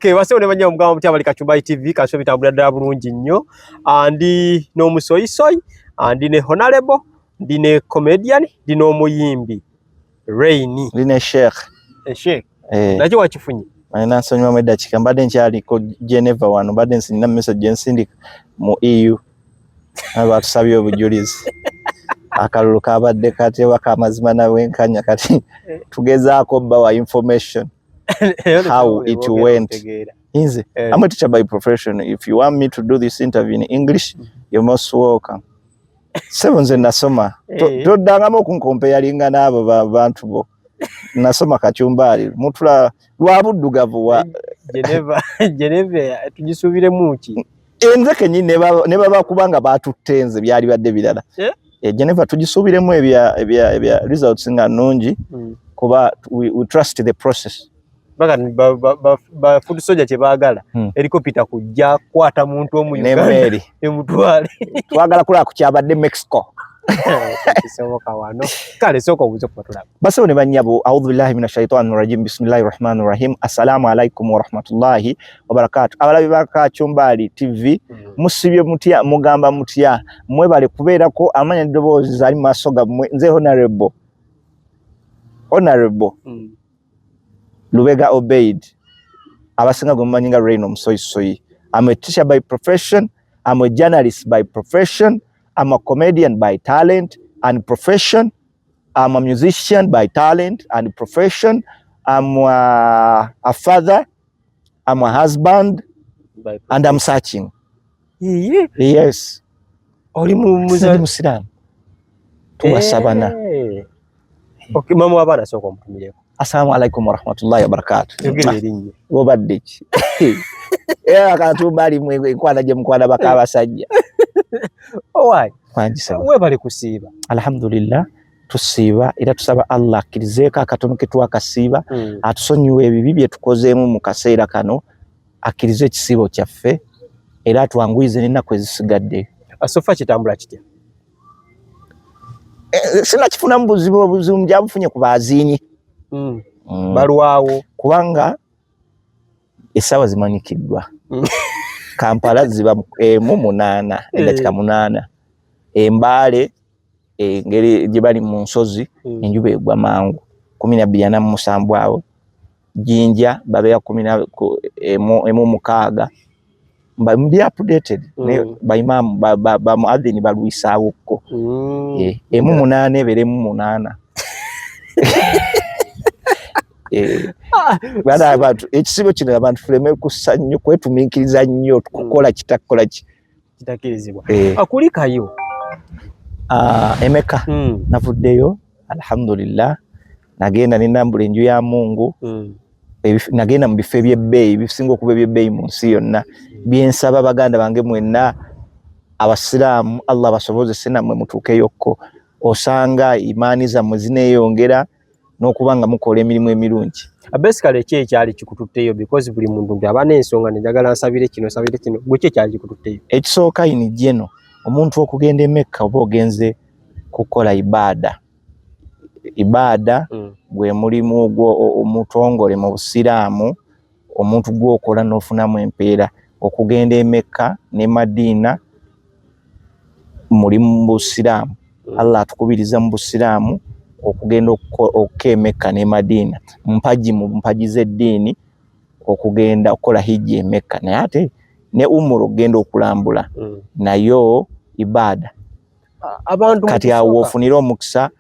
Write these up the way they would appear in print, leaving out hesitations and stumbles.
Basewo ne banya omugamba muti abali Kachumbari TV kaswe bitambula ddala bulungi nnyo. Ndi n'omusoyisoyi, ndi ne honorable, ndi ne comedian, ndi n'omuyimbi Rainy. Ndi ne Sheikh. Sheikh. Nakyo wakifunye? Nina nsonyiwa mu eddakiika mbadde nkyaliko Geneva wano mbadde nsindika message ensindika mu EU. Batusabye obujulizi. Akalulu kabadde katewa kamazima nawenkanya kati tugezaako bawa information. How it went. Easy. I'm a teacher by profession. If you want me to do this interview in English, you're most welcome. Sevens in Nasoma. Don't dangamo kunkompearinga n'abo bantu bo. Nasoma Kachumbari. Mutula lwabudugavu wa Geneva tujisubire muki. Enze kenyi neba bakubanga batutenze byali badde birala. Geneva tujisubiremu ebya results nga nungi kuba we trust the process. Baga ba food soldier kye baagala helicopter kujja kwata muntu omu Uganda emutwale twagala kula ku kyabadde Mexico kisoboka wano kale soko buzo kupatula basewo ne banyabo a'udhu billahi minash shaitani rajim bismillahir rahmanir rahim assalamu alaikum wa rahmatullahi wa barakatuh abalabi ba Kachumbari TV musibye mutya mugamba mutya mwebale kubeerako amanya dobozi zali masoga nze honorable Lubega Obeid abasinga gomanyinga Rainy omusoyisoyi. I'm a teacher by profession, I'm a journalist by profession, I'm a comedian by talent and profession, I'm a musician by talent and profession, I'm a father, I'm a husband, and I'm searching. Yes. Oli Muslim. Tuwasabana. Okay, mama wabana soko mtumileko. Assalamu alaikum wa rahmatullahi wa barakatuh. Yogelinye. Wobadde. Kachumbari mwe nkwana je mkwana bakabasajja. Owai. Kwanjisa. We bali kusiba. Alhamdulillah tusiba era tusaba Allah akirizeeka akatono ke twakasiba atusonyiwe ebibi bye tukozeemu mu kaseera kano akirize ekisibo kyaffe era atwanguyize n'ennaku ezisigadde. Asofa kitambula kitya? Sina kifuna buzibu mjabufunye ku bazinyi. Balwawo kubanga esawa zimanyikiddwa. Kampala ziba mu 8 eddakiika 8 Embale ngeri gye bali mu nsozi enjuba egwa mangu 12:7 awo Jinja babeera 11:6 mbi updated by imam ba muadhini balwisaawo ko 8 beremu 8 bana abantu ekisibo kino abantu fuleme kusanyo kwetumiikiriza nnyo tukola kitakola kitakirizibwa akulikayo Emeka navuddeyo alhamdulillah nagenda ninambula enju ya Mungu nagenda mu bifo by'ebbeeyi bisinga okuba eby'ebbeeyi mu nsi yonna byensaba baganda bange mwenna abasiraamu Allah basobozese nammwe mutuukeyokko osanga imaani zammwe zineeyongera n'okubanga mukola emirimu emirungi. Basically ekyali kikututteyo because buli muntu nti abana ensonga njagala nsabire kino gwe kyali kikututteyo. Ekisooka ini jeno omuntu okugenda e Mecca oba ogenze kukola ibada gwe mulimu omutongole mu busiraamu omuntu gwokola n'ofunamu empeera okugenda e Mecca ne Madina mulimu mu busiraamu Allah atukubiriza mu busiraamu okugenda e Mecca ne Madina mpaji z'eddiini okugenda okukola hijja e Mecca naye ate ne umuro okugenda okulambula nayo ibada abantu kati awo ofunira omukisa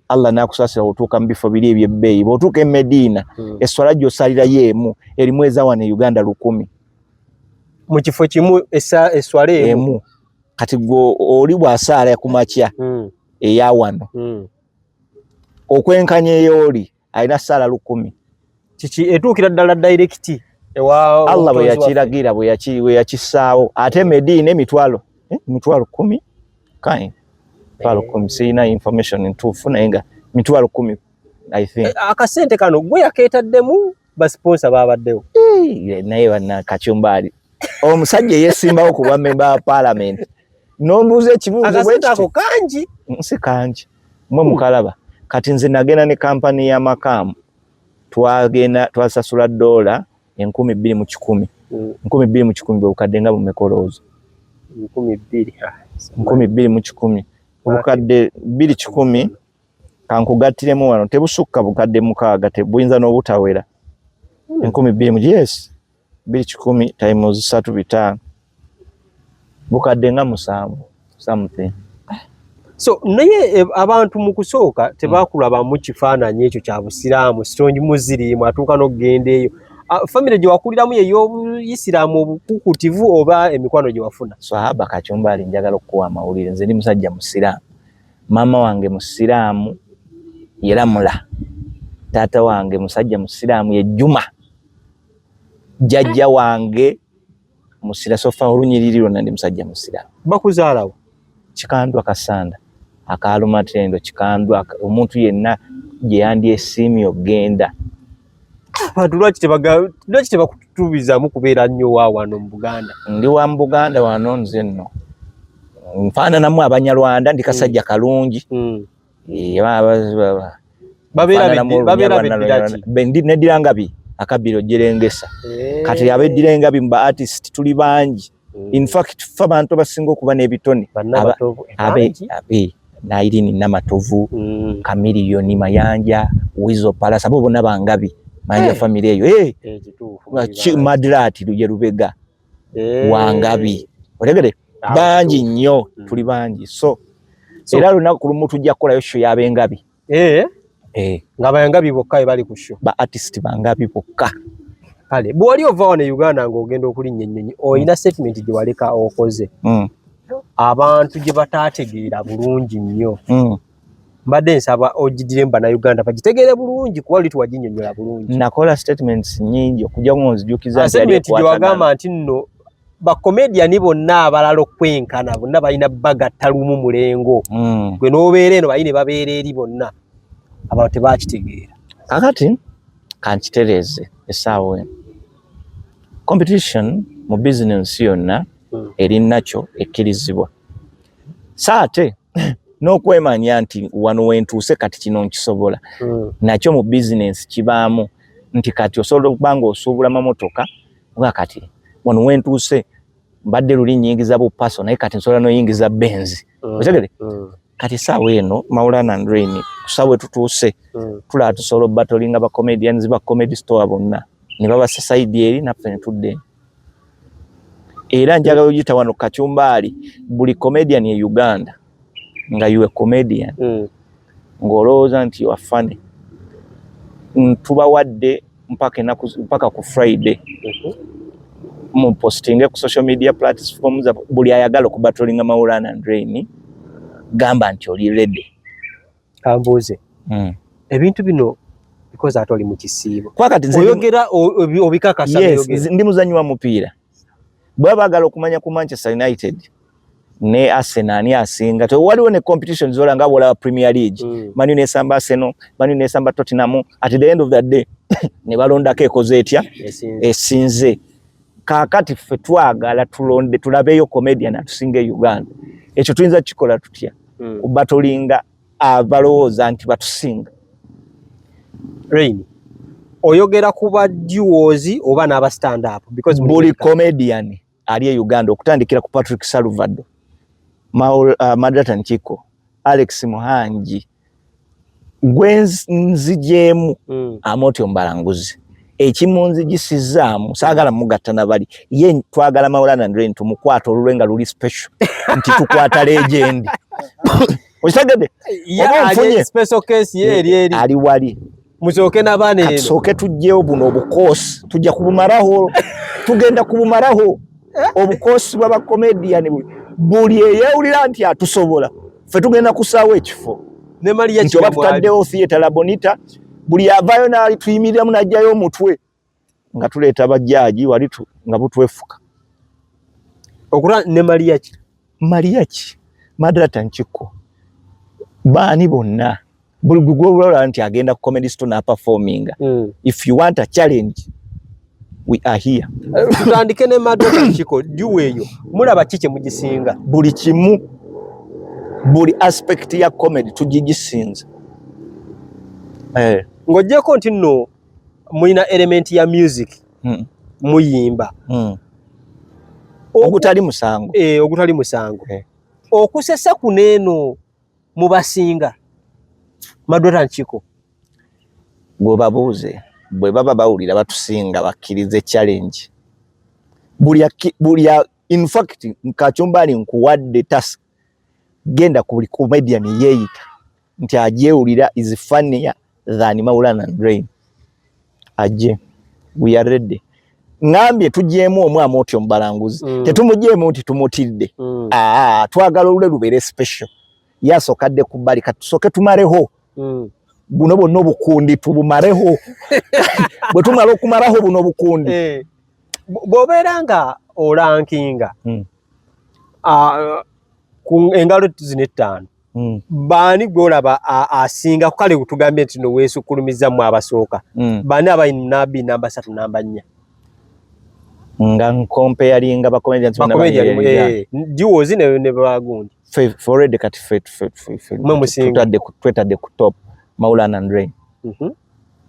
Allah nakusasira otuuka mu bifo biri eby'ebbeeyi bw'otuuka e Medina eswala gy'osalira y'emu erimu ezawana e Uganda 1000 mu kifo kimu eswala emu kati gwe oli bw'asaala ku makya eya wano okwenkanya ey'oli alina ssaala 1000 kiki etuukira ddala direct ewa Allah bwe yakiragira bwe yakissaawo ate Medina emitwalo 10 kain mitwalo 10 sina information ntuufu naye nga mitwalo 10 I think akasente kano gwe yakeetaddemu ba sponsor babaddewo naye bana Kachumbari omusajja yesimbawo ku bwa member wa parliament nombuuza ekibuuzo bwe kitako kanji si kanji mwe mukalaba kati nze nagenda ne kampani ya makamu twasasula $1 1210 1210 bukadde nga bumekoloozo 1210 obukadde 210 kankugattiremu wano tebusukka bukadde 6 tebuyinza n'obutawera 1210 yes 210 times 3 bukadde nga 7 something. So naye abantu mu kusooka tebakulaba mu kifaananyi ekyo kya busiraamu sitonji muzirimu atuuka n'okugenda eyo famire gye wakuliramu y'ey'obuyisiraamu obukukutivu oba emikwano gye wafuna? Swahaba Kachumbali njagala okuwa amawulire nze ndi musajja musiraamu mama wange musiraamu yeramula taata wange musajja musiraamu ye Juma jjajja wange musira sofa olunyiriri lwonna ndi musajja musiraamu. Bakuzaalawo Kikandwa Kasanda Akalumatendo Kikandwa omuntu yenna gye yandyesiimye okgenda. Abantu lwaki tebakutuubizaamu kubeera nnyo wano mu Buganda? Ndi wa mu Buganda wano nze nno nfaananamu Abanyarwanda ndi kasajja kalungi. Neddira Ngabi Akabiro Jerengesa kati abeddira Ngabi mu ba artist tuli bangi. In fact ffe abantu abasinga okuba n'ebitone Nairini Namatovu Kamiliyoni Mayanja Wizo Palasa bo bonna Bangabi Mayanja family eyo Madrati Luje Lubega Wangabi otegere bangi nnyo tuli bangi so era lunaku lumu tujja kukolayo show y'Abengabi nga Bangabi bokka bali ku show ba artist Bangabi bokka. Kale bw'oli ova wano e Uganda ng'ogenda okulinnya ennyonyi oyina statement gye waleka okoze abantu gye bataategeera bulungi nnyo mbadde nsaba ogiddire mu Bannayuganda bagitegeere bulungi kuba oli tuwaginnyonnyola bulungi. Nakola statements nnyingi okujja nzijukiza statement gye wagamba nti nno bakomediani bonna abalala okwenkana bonna balina bagatta lumu mulengo gwe n'obeera eno bayine babeera eri bonna abantu tebakitegeera. Kakati kankitereeze essaawa eno competition mu business yonna eri nakyo ekkirizibwa saate n'okwemanya nti wano wentuuse kati kino nkisobola nakyo mu business kibaamu nti kati osobola okuba nga osuubula mamotoka nga kati wano wentuuse mbadde luli nyingiza bu paso naye kati nsobola n'oyingiza benzi otegere kati essaawa eno Maulana and Rain kusaawa tutuuse tulaba tusobola obbatolinga ba comedians ba comedy store bonna ne babassa side eri naffe ne tudde. Era njagala ogiyita wano Kachumbali buli comedian ye Uganda nga you a comedian ng'olowooza nti you are funny tubawadde mpaka ku Friday mu postinge ku social media platforms buli ayagala okubatolinga Maulana and Rain gamba nti oli ready. Kambuuze ebintu bino because atoli mu kisiibo kwakati nze oyogera obikakasa yes ndi muzanyi wa mupiira bwe bagala okumanya ku Manchester United ne Arsenal ani asinga to waliwo ne competition zola nga bola Premier League Man U nesamba Arsenal Man U nesamba Tottenham at the end of the day ne balondako ekoze etya esinze kakati ffe twagala tulonde tulabeyo comedian atusinga Uganda ekyo tuyinza kikola tutya kubatolinga abalowooza nti batusinga. Rain oyogera kuba duos oba n'aba stand up because buli comedian ali e Uganda okutandikira ku Patrick Salvador Madrata Nchiko Alex Muhangi gwenzijemu Amotyo Mbalanguzi ekimunzi gisizaamu saagala mugatta nabali ye twagala Maulana and Rain tumukwata olwenga luli special nti tukwata legend osagede ya special case ye eri ali wali musoke nabane eno soke tujjeo buno obukosi tujja kubumaraho tugenda kubumaraho obukosi bwa comedian buli eyewulira nti atusobola ffe tugenda kusaawa ekifo ne Maria Chiba tutaddewo theater La Bonita buli avayo na tuyimirira munajjayo omutwe nga tuleeta bajjaji wali nga butwefuka okura ne Maria Madrata Nchiko baani bonna buli gwola nti agenda ku comedy store na performing if you want a challenge we are here. Tutandike ne Madrata Nchiko diweyo mulaba kike mugisinga buli kimu buli aspect ya comedy tugigisinza ngojeko nti nno mulina element ya music muyimba ogutali musango ogutali musango okusesa kuneeno mubasinga Madwata Nchiko gwe babuuze bwe baba bawulira batusinga bakkirize challenge buli in fact Kachumbali nkuwadde task genda ku comedian yeeyita nti ajeewulira is funnier than Maulana and Rain aje we are ready ngambye tujeemu omwamu otyo mubalanguzi tetumujeemu nti tumutidde twagala olule lubeere special yasokadde ku bbali katusoke tumareho buno bonna obukundi tubumareho bwe tumala okumaraho buno obukundi bw'obeera nga olankinga ku engalo zino 5 baani gw'olaba asinga kale kutugambye nti no weesukulumiza mu abasooka baani abayini nabi namba 3 namba 4 nga nkompeyalinga bakomedians diwozi ne bagundi already kati twetadde ku top Maulana and Rain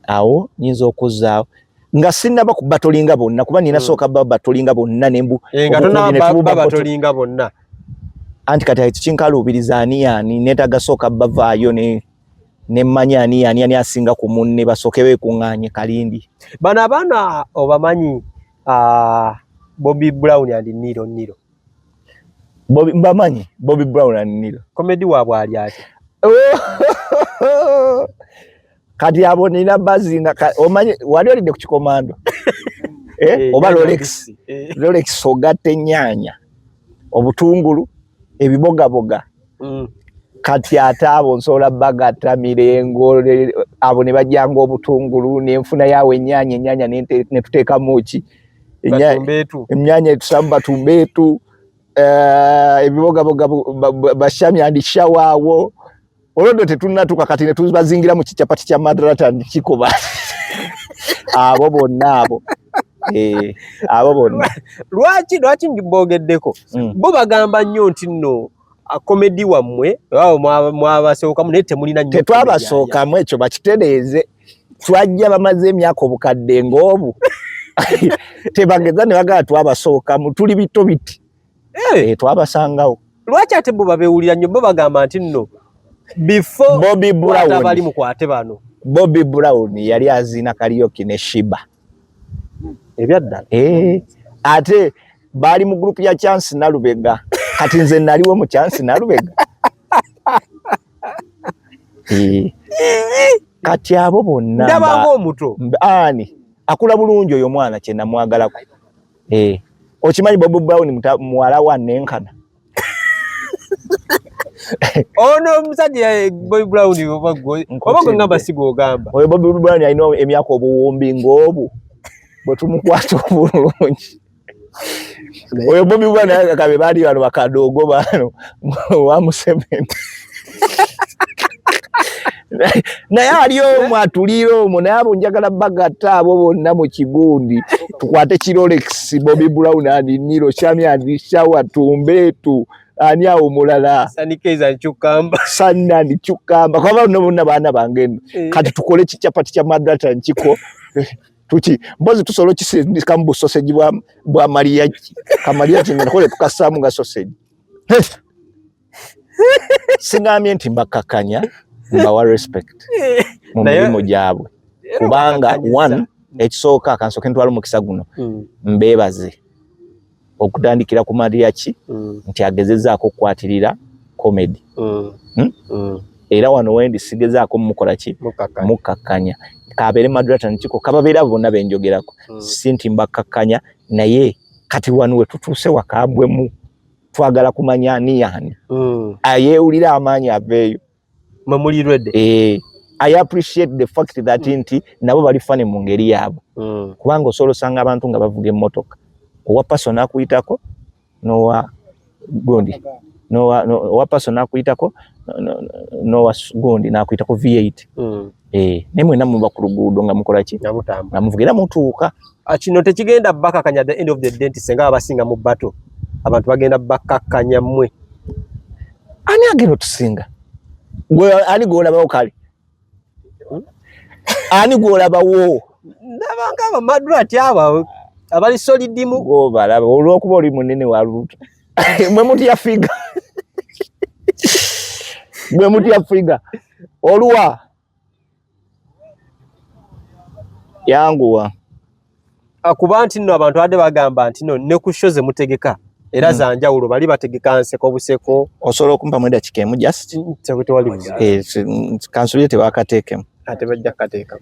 awo nyinza okuzaawo nga sinaba ku batolinga bonna kuba nina sooka batolinga bonna nembu nga tona batolinga bonna anti kati tukinkaluubiriza ani netaga sooka bavaayo ne mmanya ani asinga ku munne basooke beekuŋŋaanye kalindi bano abaana obamanyi Bobby Brown and Nilo mbamanyi Bobby Brown and Nilo komedi waabwe ali ati kati abo nina bazinga omanyi wali olidde ku kikomando oba Rolex ogatte ennyaanya obutungulu ebibogaboga kati ate abo nsobola bagatta mirengo abo ne bajjanga obutungulu n'enfuna yawe ennyaanya ne tuteekamu ki ennyaanya etusamba tumbeetu ebibogaboga bashami andishawa awo olwo tetunatuka kati ne tubazingira mu kichapati kya Madrata ndikikuba abo bonna abo bonna lwaki ngibogeddeko bo bagamba nnyo nti nno komedi wammwe mwabasookamu naye temulina nnyo tetwabasookamu ekyo bakitereeze twajja bamaze emyaka obukadde ng'obu tebageza ne bagala twabasookamu tuli bito biti twabasangawo lwaki ate bo babeewulira nnyo bo bagamba nti nno before Bobby Brown bali mukwate bano Bobby Brown yali azina karaoke ne Shiba ebyaddala ate bali mu group ya Chance Nalubega kati nze naliwo mu Chance Nalubega kati abo bonna ndabanga omuto ani akula bulungi oyo mwana kye namwagalako okimanyi Bobby Brown muwala wa Nenkana ono musajja Bobby Brown oba ngamba sigo gamba oyo Bobby Brown alina emyaka obuwumbi ng'obu bwe tumukwata obulungi oyo Bobby Brown akabe baali bano bakadogo bano wamusemeni naye aliyo mwatuliro omwo naye abo njagala bagatta abo bonna mu kigundi tukwate Rolex Bobby Brown and Nilo Shami and Shawa Tumbetu ani awo mulala Sanikeza Nchukamba Sanna Nchukamba kwa bonna baana bangeno kati tukole kichapati kya Madrata Nchiko tuki mbozi tusolo kisindika mbu sausage bwa Maria kamaria kimene kole tukasamu nga sausage singamye nti mbakakanya mbawa respect mu mirimu gyabwe kubanga one ekisooka akansoke ntwala mu kisaguno mbebaze okutandikira ku Maria ki nti agezezaako okukwatirira comedy era wano wendi sigezaako mukola ki mukakanya kabere Madrata Nchiko kababeera bonna benjogerako sinti mbakakanya naye kati wano we tutuuse wakambwemu twagala kumanya ani yani ayeewulira amaanyi aveeyo mamuli ready I appreciate the fact that nti nabo bali fane mu ngeri yabo kubanga osolo sanga abantu nga bavuga emmotoka owa person akuyitako nowa gondi owa person akuyitako nowa gondi nakuyitako V8 nemwe namwe bakulugudo nga mukola ki nga muvugira mutuuka kino tekigenda bakakanya at the end of the day senga abasinga mu battle abantu bagenda bakakanya mmwe ani agero tusinga gwe ani golaba okali ani golaba wo Nabanga abamaddu ati abo abali solidimu go balaba olwokuba oli munene wa Ruto mwe mutya figa mwe mutya figa olwa yanguwa akuba nti nno abantu badde bagamba nti no ne ku show ze mutegeka era zanjawulo bali bategeka nseko buseko osobola okumpa mu dakika emu just tewali kansuli tebakateekemu ate bajja kateeka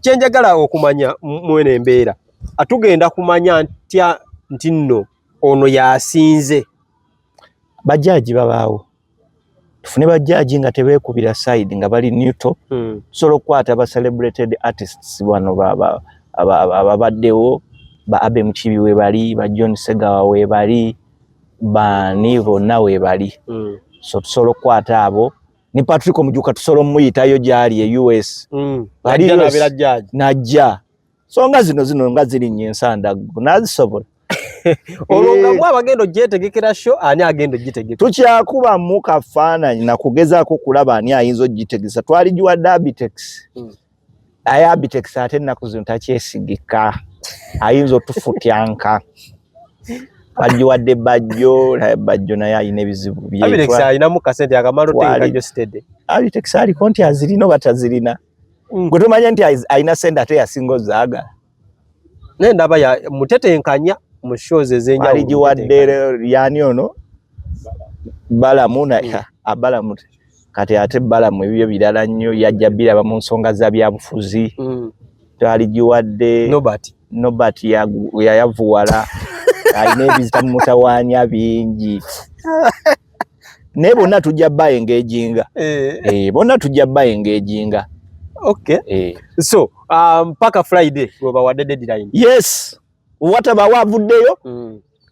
kyenjagala okumanya mwene embeera atugenda kumanya ntya nti nno ono yasinze bajjaji babaawo tufune bajjaji nga tebeekubira side nga bali neutral sobola okukwata aba celebrated artists bano ababaddewo ba Abe Mukibi we bali ba John Segawa we bali ba Nivo na we bali so tusobola okukwata abo ni Patrick Omujuka tusobola omuyitayo gyali e US bali nabera judge najja so nga zino nga ziri nyensanda nazisobola olonga mwa bagendo gyetegekera show ani agendo gitegeka tukyakuba mu kafaananyi na kugezaako kulaba ani ayinza ogitegesa twali jiwa Dabitex aya Abitex ate ennaku zino takyesigika ayinza otufutyanka bajiwadde bajjo naye alina ebizibu bye Abitex alina mu kasente akamalo teekajo stede Abitex aliko nti azirina oba tazirina gwe tumanya nti alina sente ate yasinga zaagala naye ndaba ya mutetenkanya mu shows ezenjawulo alijiwadde yani ono Balamu na Abalamu kati ate Balamu ebyo birala nnyo yajja biraba mu nsonga za byabufuzi alijiwadde Nobert yayavuwala alina ebizita mu mutawaanya bingi naye bonna tujja bayengeejinga bonna tujja bayengeejinga okay so mpaka Friday goba wadde deadline yes wataba wavuddeyo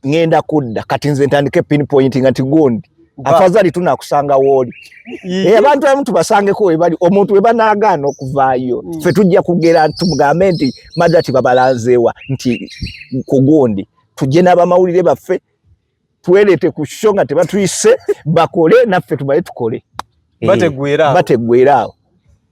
ngenda kudda kati nze ntandike pinpointing ati gundi afadhali tunakusanga woli abantu abamu tubasangeko we bali omuntu we banagaana okuvaayo fe tujja kugera tumugambe nti madati babalanzeewa nti ku gundi tujje n'abamawulire baffe twelete ku shonga tebatuyise bakole naffe tubale tukole bateggwera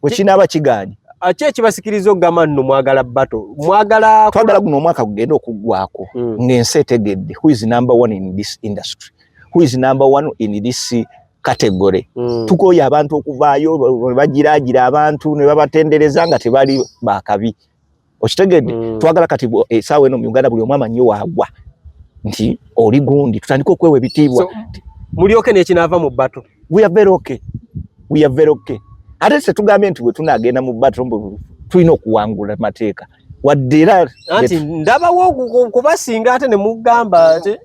wekinaba kiganye ache ekibasikiriza ogamba nno mwagala bato mwagala twagala guno omwaka gugenda okuggwako ng'ensi etegedde who is number one in this industry who is number one in this category tukoya abantu okuvaayo bagiraagira abantu ne babatendereza nga tebali bakabi okitegedde twagala kati esaawa eno mu Uganda buli omu amanyi waagwa nti oli gundi tutandika okwewa ebitiibwa mulyoke n'ekinaava mu bato we are very okay ate se tugambye nti bwe tunagenda mu battle tulina okuwangula mateeka wadde era anti ndabawo kubasinga ate ne mugamba ate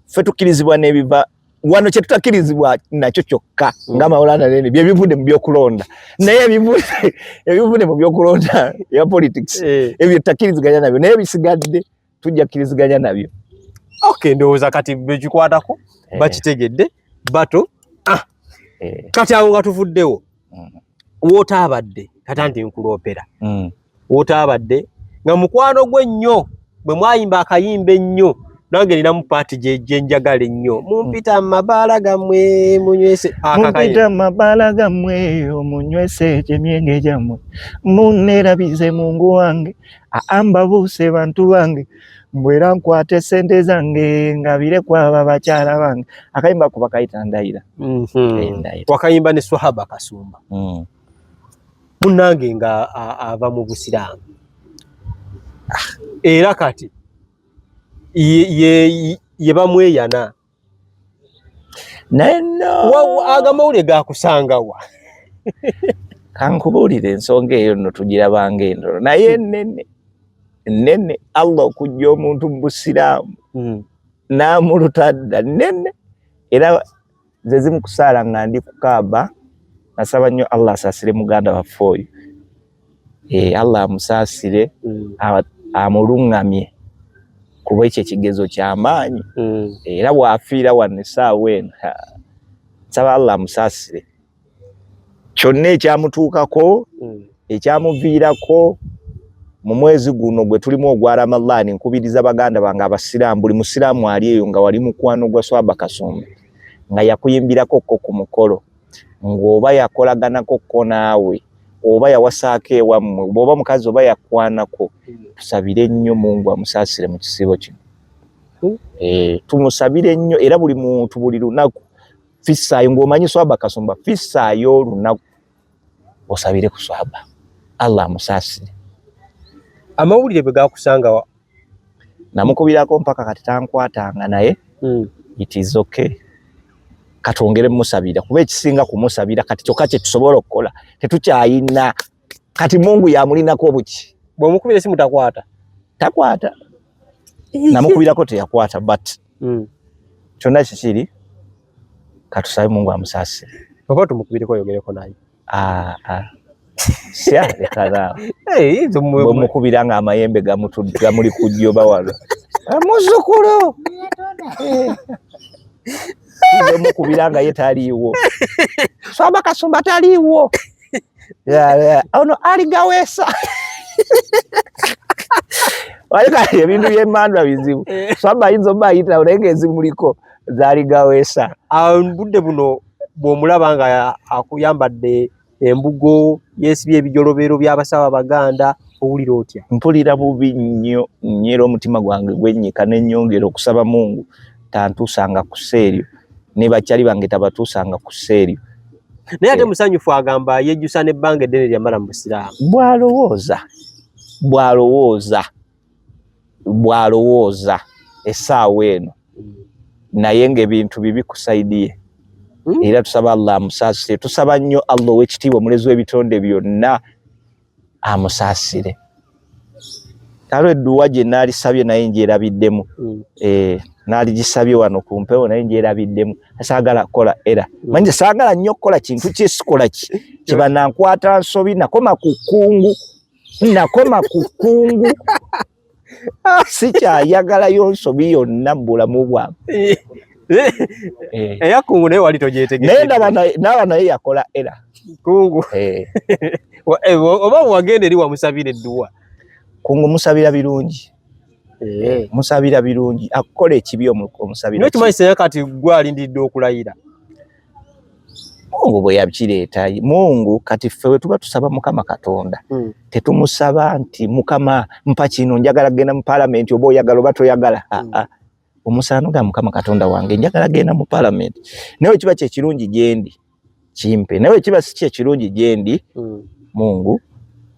ffe tukkirizibwa n'ebiva wano kye tutakkirizibwa nakyo kyokka ng'amawulana nene bye bivudde mu byokulonda naye ebivudde mu byokulonda ya politics ebyo tutakkiriziganya nabyo naye bisigadde tujja kkiriziganya nabyo okay ndowooza kati bekikwatako bakitegedde bato kati awo nga tuvuddewo wootaabadde kata nti nkuloopera wootaabadde nga mukwano gwe nnyo bwe mwayimba akayimba ennyo nange nina mu paati gyenjagala ennyo mumpita mabaala gammwe munywese mumpita mabaala gammwe omunywese gy'emyenge gyammwe munneerabize mungu wange ambabuuse bantu bange mbwera nkwate sente zange ngabire kwaba bakyala bange akayimba kuba kayita ndayira wakayimba ne Swahaba Kasumba munnange nga ava mu busiraamu era kati ye bamweyana naye no agamawulire gakusangawa kankubuulire ensonga eyo nno tugirabanga endolo naye nene Allah okujja omuntu mu busiraamu n'amulutadda nene era ze zimu kusaala nga ndi ku Kaaba nasaba nnyo Allah asaasire muganda waffe oyo Allah amusaasire amulungamye kuba ekyo ekigezo ky'amaanyi era bw'afiira wano essaawa eno nsaba Allah amusaasire kyonna ekyamutuukako ekyamuviirako mu mwezi guno gwe tulimu ogwa Ramadhaani nkubiriza baganda bange abasiraamu buli musiraamu ali eyo nga wali mukwano gwa Swahaba Kasumba nga yakuyimbirako ko ku mukolo ng'oba yakolaganako ko naawe oba yawasaako ewammwe bw'oba mukazi oba yakwanako tusabire nnyo Mungu amusaasire mu kisibo kino. Tumusabire nnyo era buli muntu buli lunaku fissaayo ng'omanyi Swaba Kasumba fissaayo olunaku osabire ku Swaba Allah amusaasire. Amawulire bwe gakusanga namukubirako mpaka kati tankwatanga naye it is okay. Katongere musabira kuba ekisinga kumusabira kati kyokka kye tusobola okukola tetukyayina kati Mungu yamulinako obuki bw'omukubire simu takwata namukubirako teyakwata but kyonna kikiri katusabe Mungu amusaasire. oba tumukubireko oyogereko naye sialekana bwemukubira nga amayembe gamuli kujjoba wano muzukulu bwemukubira nga ye taliiwo Swaba Kasumba taliiwo ono aligaweesa walika ebintu by'emmandwa bizibu Swaba ayinza oba ayita naye ng'ezimuliko zaaligaweesa. Budde buno bw'omulaba nga akuyambadde embugo yeesibye ebijolobero by'abasawo Baganda owulira otya? Mpulira bubi nnyo era omutima gwange gwennyika n'ennyongera okusaba Mungu tantuusanga ku sseeryo ne bakyali bange tabatuusanga ku sseeryo. Naye ate musanyufu agamba yejjusa n'ebbanga eddene lyamala mu Busiraamu. Bw'alowooza essaawa eno naye ng'ebintu bibi kusaidiye era tusaba Allah amusaasire. Tusaba nnyo Allah ow'ekitiibwa omulezi w'ebitonde byonna amusaasire. Kale edduwa gye naalisabye naye ngyerabiddemu naaligisabye wano ku mpewo naye ngyerabiddemu saagala kukola era manje saagala nnyo okukola kintu kyesikola kiba nankwata nsobi nakoma ku kkungu sikyayagalayo nsobi yonna mu bulamu bwange. Eyakungu naye wali togyetegese naye naye yakola era kungu oba wagenda eri wamusabira edduwa kungu musabira birungi musabira birungi akukola ekibi omusabira n'ekimanyisa kati gwalindidde okulayira Mungu bwe yakireeta Mungu kati ffe we tuba tusaba Mukama Katonda tetumusaba nti Mukama mpa kino njagala genda mu Parliament oba oyagala oba toyagala omusaano ga Mukama Katonda wange njagala genda mu Parliament naye kiba kyekirungi gyendi kimpe naye kiba si kyekirungi gyendi Mungu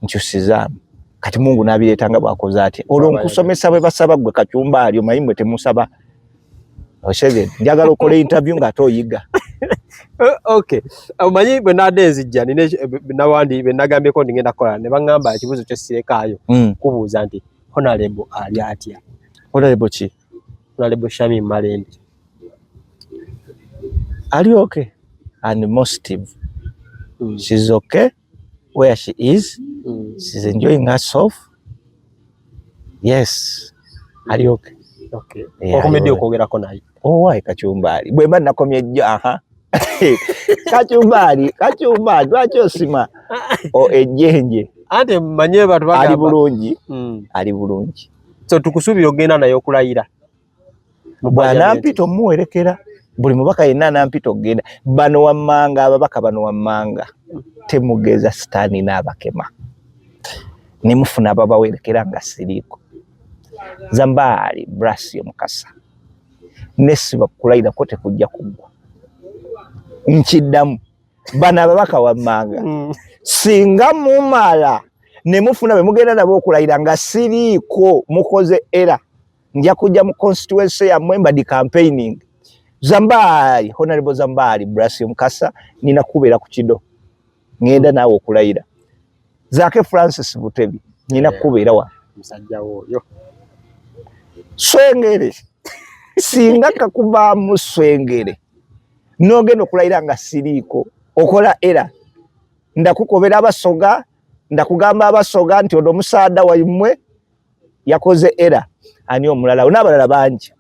nkyusizaamu kati Mungu n'abireetanga bw'akoze ati olwo nkusomesa bwe basaba gwe Kacumbali omanyi mwe temusaba oshege njagala okole interview nga toyiga. Okay omanyi bwe nadde nzijja nawandi bwe nagambyeko ndigenda kukola ne baŋŋamba ekibuuzo kyo sirekaayo kubuuza nti Honorable ali atya? Honorable ki? Honorable Shamim Malende ali okay and positive. She's okay where she is. She's enjoying herself. Yes ali okay. Okomedde okwogerako naye why Kacumbali bwe mba nakomye jjo Kacumbali lwaki osima ejjenje ate manye bantu bagamba ali bulungi so tukusuubira ogenda naye okulayira bwana mpito muwerekera buli mubaka yenna nampita okugenda bano wammanga ababaka bano wammanga temugeza sitaani n'abakema nemufuna ababawerekera nga siriiko Zambali Brasio Mukasa nesiba kulayira ko tekujja kugwa nkiddamu bana ababaka wammanga singa mumala nemufuna be mugenda nabo okulayira nga siriiko mukoze era nja kujja mu constituency ya mwemba di campaigning Zambali Honorable Zambali Brasio Mukasa nina kubeera ku kido ngenda nawe okulayira Zake Francis Butebi nina kubeera wa musajja woyo Swengere singa kakuba mu Swengere nogenda okulayira nga siriiko okola era ndakukobera abasoga ndakugamba abasoga nti ono musaada waimwe yakoze era ani omulala n'abalala bangi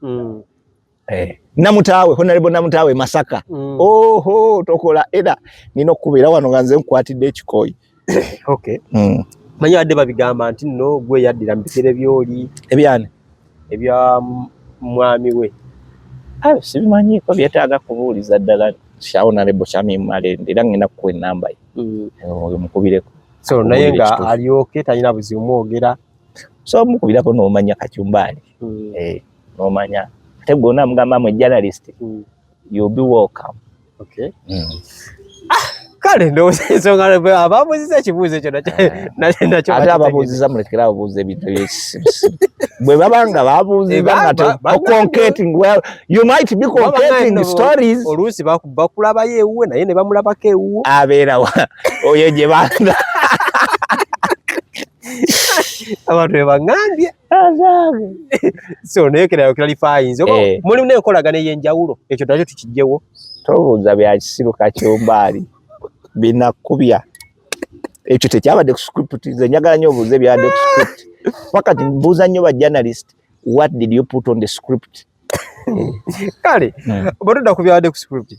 namutaawe Honorable namutaawe Masaka oho tokola era nina okubeera wano nga nze nkwatidde ekikoyi. Okay manyi adde babigamba nti nno gwe yaddira mu bigere byoli ebyane ebya mwami we sibimanyiiko byetaaga kubuuliza ddala Honorable Shamim Malende era ngenda kukuwa ennamba ye mukubireko So naye nga alyoke talina buzibu mwogera. So mukubirako n'omanya Kachumbali. N'omanya. Ate gwonna mugamba mu journalist. You'll be welcome. Okay. Kale ndowooza ensonga ababuuziza ekibuuzo ekyo nakyo ate ababuuziza mulekera ababuuza ebintu ebyekisimusimu bwe baba nga babuuziza nga concreting well you might be concreting stories oluusi bakulabayo ewuwe naye ne bamulabako ewuwo abeerawa oyo gye banda abantu be baŋŋambye so naye kerayo clarifyinze oba mulimu n'enkolagana ey'enjawulo ekyo nakyo tukijjewo tobuuza bya kisiru Kachumbali binakubya ekyo tekyabadde ku script nze njagala nnyo obuuze byabadde ku script wakati mbuuza nnyo ba journalist what did you put on the script kale bwetudda ku byabadde ku script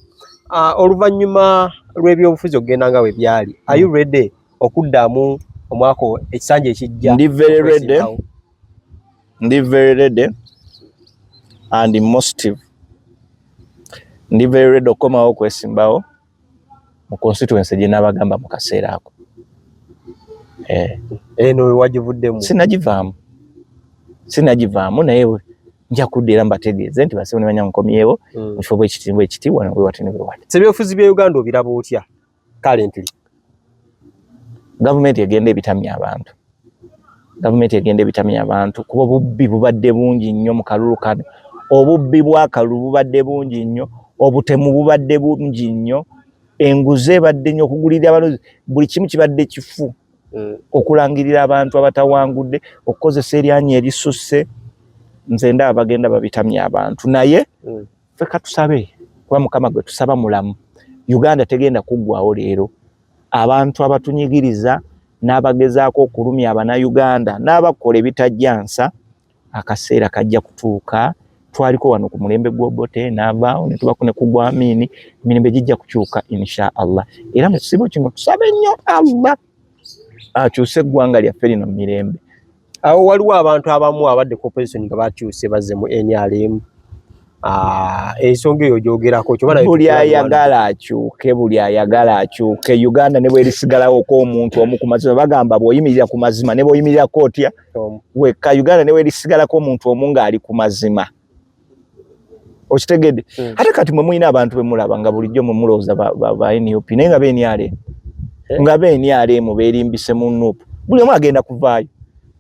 oluvannyuma lw'ebyobufuzi okugenda nga bwe byali are you ready okuddamu omwaka ekisanja ekijja ndi very ready and emotive ndi very ready okukomawo okwesimbawo mu constituency gye nabagamba mu kaseera ako eno wagivuddemu sinagivaamu naye nja kuddeera mbategeeze nti basibe ne banyankomyewo mu kifo bwekitiibwa ekitiibwa nobwewati nebwewati sebyobufuzi bya Uganda obiraba otya currently gavumenti egenda ebitamya abantu kuba obubbi bubadde bungi nnyo mu kalulu kano obubbi bw'akalulu bubadde bungi nnyo obutemu bubadde bungi nnyo enguze badde nnyo okugulirira abalozi buli kimu kibadde kifu okulangirira abantu abatawangudde okukozesa eryanyi erisusse nze ndaba bagenda babitamya abantu naye ffe katusabe kuba Mukama gwe tusaba mulamu Uganda tegenda kuggwawo leero abantu abatunyigiriza n'abagezaako okulumya Abanayuganda n'abakola ebitajjansa akaseera kajja kutuuka twaliko wano ku mulembe gw'Obote n'avaawo ne tubako ne ku Gwamini emirembe gijja kukyuka insha Allah era mu kisibo kino tusabe nnyo Allah akyuse eggwanga lyaffe lino mu mirembe. Awo waliwo abantu abamu abadde ku opposition nga bakyuse bazze mu NRM ensonga eyo gyogerako buli ayagala akyuke Uganda ne bwerisigalawo omuntu omu ku mazima bagamba bw'oyimirira ku mazima ne bw'oyimirira kootya wekka Uganda ne bwerisigalako omuntu omu ng'ali ku mazima okitegedde ate kati mwe mulina abantu bemulaba nga bulijjo mwe mulowooza ba NUP naye nga NRM nga NRM beerimbise mu NUP buli omu agenda kuvaayo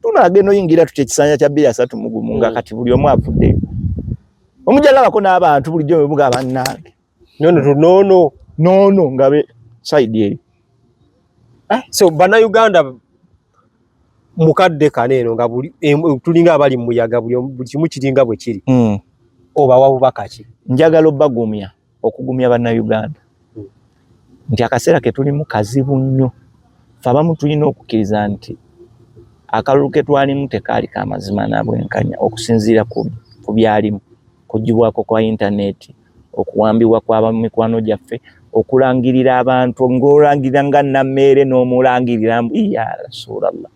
tunagenda oyingira tutya ekisanja kya 230 nga kati buli omu avuddeyo omujalabako n'abantu bulijjo bwe muga bannange nono nga be side eyo so Bannayuganda mukadde kane eno nga tulinga abali mu muyaga buli kimu kiringa bwe kiri oba wabubaka ki njagala obbagumya okugumya Bannayuganda nti akaseera ke tulimu kazibu nnyo fe abamu tulina okukkiriza nti akalulu ke twalimu tekaali kamazima nabwenkanya okusinziira ku byalimu kugibwako kwa intaneti okuwambibwa kwa mikwano gyaffe okulangirira abantu ng'olangirira nga nammeere n'omulangirira ya Rasulallah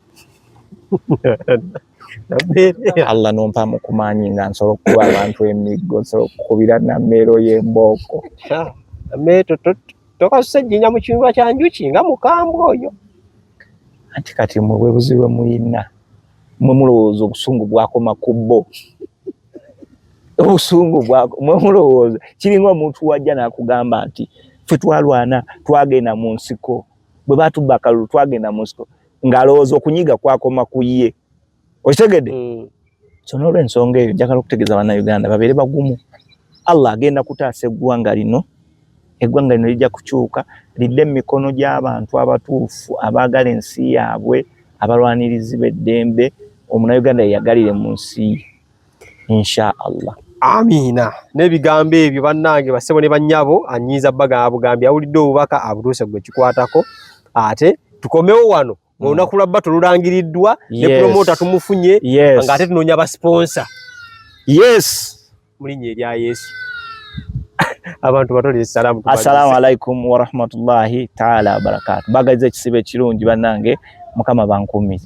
Allah nompa mukumanyi nga nsobola okukuba abantu emiggo nsobola okukubira nammeero y'embooko tokasejjinya mu kiyumba kya njuki nga mukambwe oyo anti kati mwe bwe buzibu muyina mwe mulowooza obusungu bwakoma ku bbo obusungu bwako mwe mulowooza kiringa omuntu wajja n'akugamba nti ffe twalwana twagenda mu nsiko bwe batubba akalulu twagenda mu nsiko ng'alowooza okunyiga kwakoma ku ye okitegedde so n'olw'ensonga eyo njagala okutegeeza Bannayuganda babeere bagumu Allah agenda kutaasa eggwanga lino lijja kukyuka lidde mu mikono gy'abantu abatuufu abaagala ensi yaabwe abalwanirizi b'eddembe Omunnayuganda yeyagalire mu nsi insha Allah. Amina. N'ebigambo ebyo bannange basebo ne bannyabo anyiza bugambye awulidde obubaka abutuuse gwe kikwatako ate tukomewo wano olunaku lwa bbato lulangiriddwa ne promota tumufunye ng'ate tunoonya abasponsa mu linnya erya Yesu. Abantu batole salamu tubaze. Assalamu alaikum wa rahmatullahi ta'ala wa barakatuh. Bagaize ekisibo ekirungi bannange Mukama bankuumize.